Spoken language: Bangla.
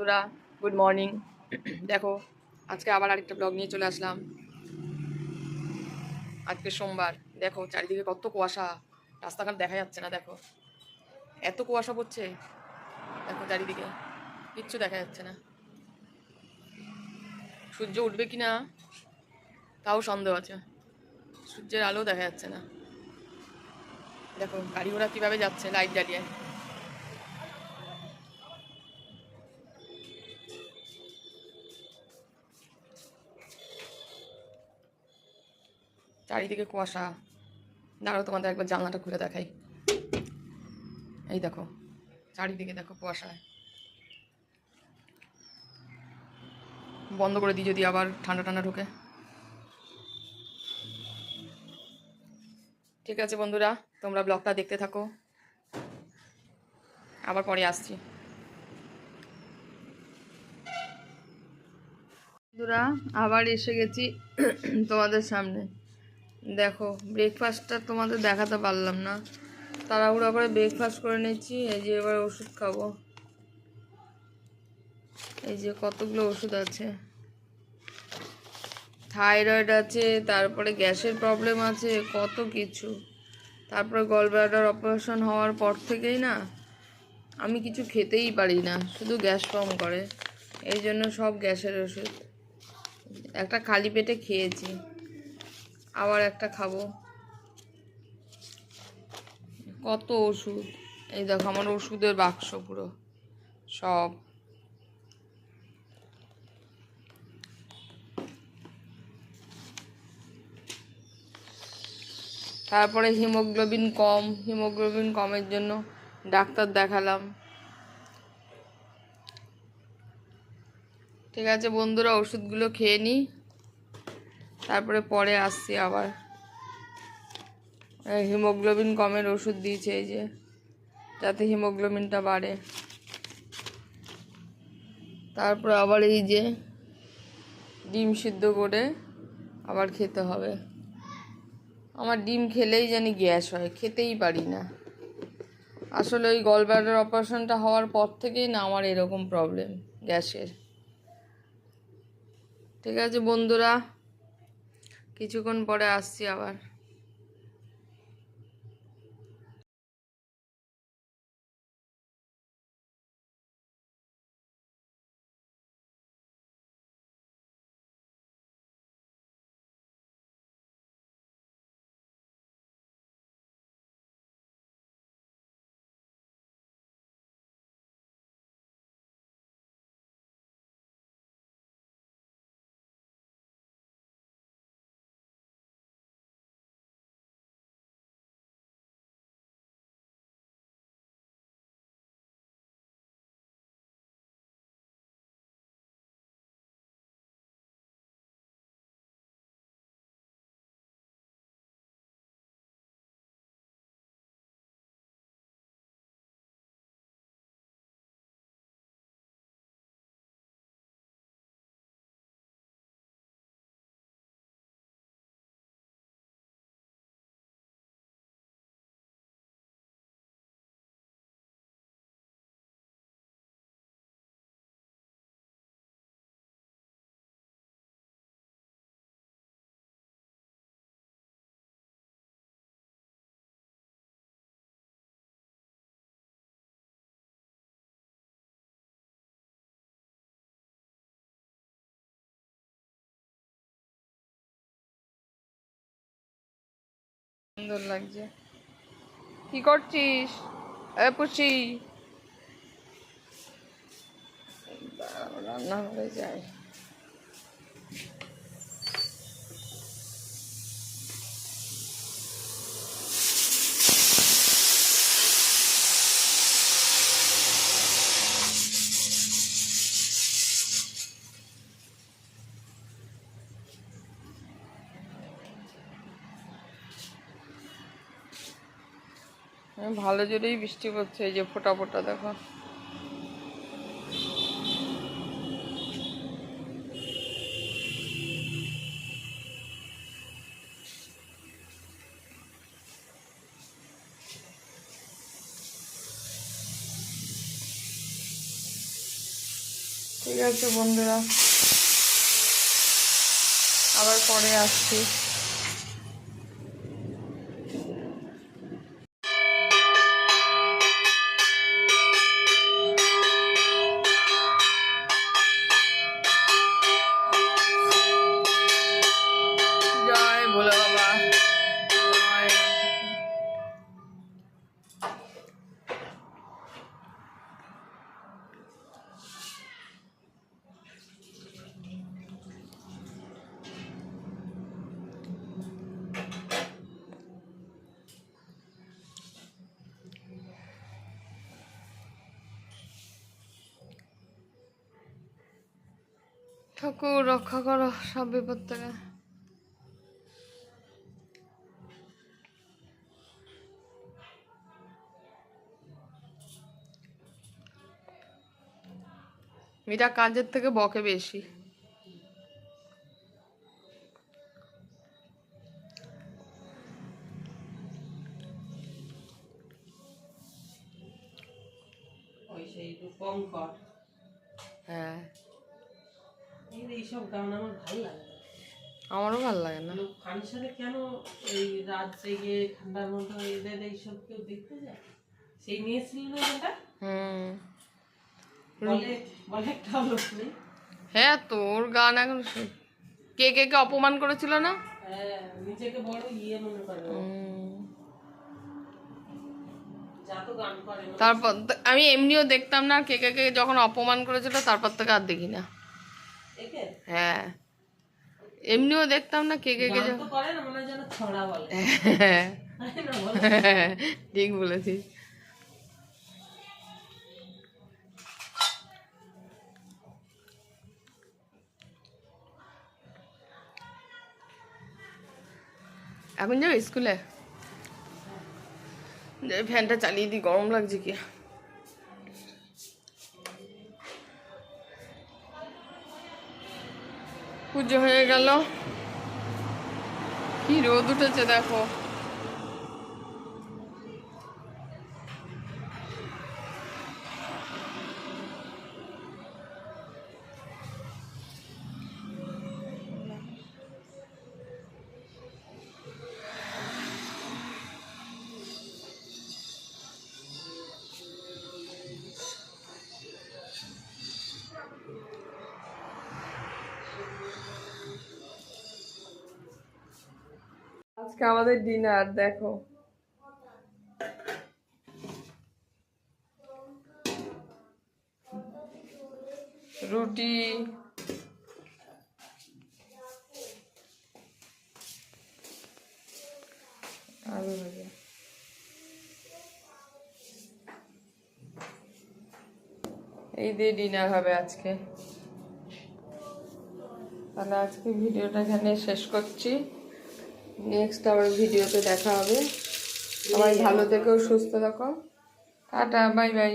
বন্ধুরা, গুড মর্নিং। দেখো, আজকে আবার আরেকটা ব্লগ নিয়ে চলে আসলাম। আজকে সোমবার। দেখো চারিদিকে কত কুয়াশা, রাস্তাঘাট দেখা যাচ্ছে না। দেখো এত কুয়াশা পড়ছে, দেখো চারিদিকে কিচ্ছু দেখা যাচ্ছে না। সূর্য উঠবে কি না তাও সন্দেহ আছে, সূর্যের আলো দেখা যাচ্ছে না। দেখো গাড়ি ঘোড়া কিভাবে যাচ্ছে লাইট জ্বালিয়ে। চারিদিকে কুয়াশা। দাঁড়াও, তোমাদের একবার জানলাটা খুলে দেখাই। এই দেখো চারিদিকে দেখো কুয়াশা। বন্ধ করে দিই যদি আবার ঠান্ডা ঠান্ডা ঢোকে। ঠিক আছে বন্ধুরা, তোমরা ব্লগটা দেখতে থাকো, আবার পরে আসছি। বন্ধুরা আবার এসে গেছি তোমাদের সামনে। দেখো ব্রেকফাস্টটা তোমাদের দেখাতে পারলাম না, তাড়াহুড়া করে ব্রেকফাস্ট করে নিচ্ছি। এই যে এবার ওষুধ খাবো। এই যে কতগুলো ওষুধ আছে, থাইরয়েড আছে, তারপরে গ্যাসের প্রবলেম আছে, কত কিছু। তারপরে গলব্লাডার অপারেশন হওয়ার পর থেকেই না আমি কিছু খেতেই পারি না, শুধু গ্যাস ফর্ম করে। এই জন্য সব গ্যাসের ওষুধ একটা খালি পেটে খেয়েছি, আবার একটা খাবো। কত ওষুধ, এই দেখো আমার ওষুধের বাক্স পুরো সব। তারপরে হিমোগ্লোবিন কমের জন্য ডাক্তার দেখালাম। ঠিক আছে বন্ধুরা, ওষুধগুলো খেয়ে নিই, তারপরে পরে আসছি আবার। হিমোগ্লোবিন কমের ওষুধ দিয়েছে, এই যে যাতে হিমোগ্লোবিনটা বাড়ে। তারপরে আবার এই যে ডিম সিদ্ধ করে আবার খেতে হবে। আমার ডিম খেলেই জানি গ্যাস হয়, খেতেই পারি না। আসলে ওই গলব্লাডার অপারেশনটা হওয়ার পর থেকেই না আমার এরকম প্রবলেম গ্যাসের। ঠিক আছে বন্ধুরা, কিছুক্ষণ পরে আসছি আবার। সুন্দর লাগছে। কি করছিস এ পুষি? রান্নাঘরে যাই। ভালো জোরেই বৃষ্টি পড়ছে, এই যে ফোঁটা ফোঁটা দেখো। ঠিক আছে বন্ধুরা, আবার পরে আসছি। জয় ভোলা বাবা, জয়। ঠাকুর রক্ষা করো সব বিপদ থেকে। এটা কাজের থেকে বকে বেশি। হ্যাঁ, এইসব গান আমার ভালো লাগে না। আমারও ভালো লাগে না। ফাংশনে কেন এই রাত জেগে ঠান্ডার মধ্যে এদের এইসব কেউ দেখতে যায়? সেই মেয়ে ছিল না এটা, বলে বলে একটা লোক নেই। হ্যাঁ, তোর গান এখন কে কে কে অপমান করেছিল না? হ্যাঁ, নিজেকে বড় মনে করে, যা তো গান করে। তারপর আমি এমনিও দেখতাম না, কে কে কে যখন অপমান করেছিল তারপর থেকে আর দেখি না। হ্যাঁ, এমনিও দেখতাম না, কে কে কে করে না, মনে যেন ছড়া বলে। ঠিক বলেছিস। এখন যাবে স্কুলে? ফ্যানটা চালিয়ে দিই, গরম লাগছে কি। পুজো হয়ে গেল, কি রোদ উঠেছে দেখো। আজকে আমাদের ডিনার দেখো, রুটি, আলু ভাজা। এই দিয়ে ডিনার হবে আজকে। তাহলে আজকে ভিডিওটা এখানে শেষ করছি। নেক্সট আবার ভিডিওতে দেখা হবে। সবাই ভালো থেকো, সুস্থ থাকো। Tata, bye bye.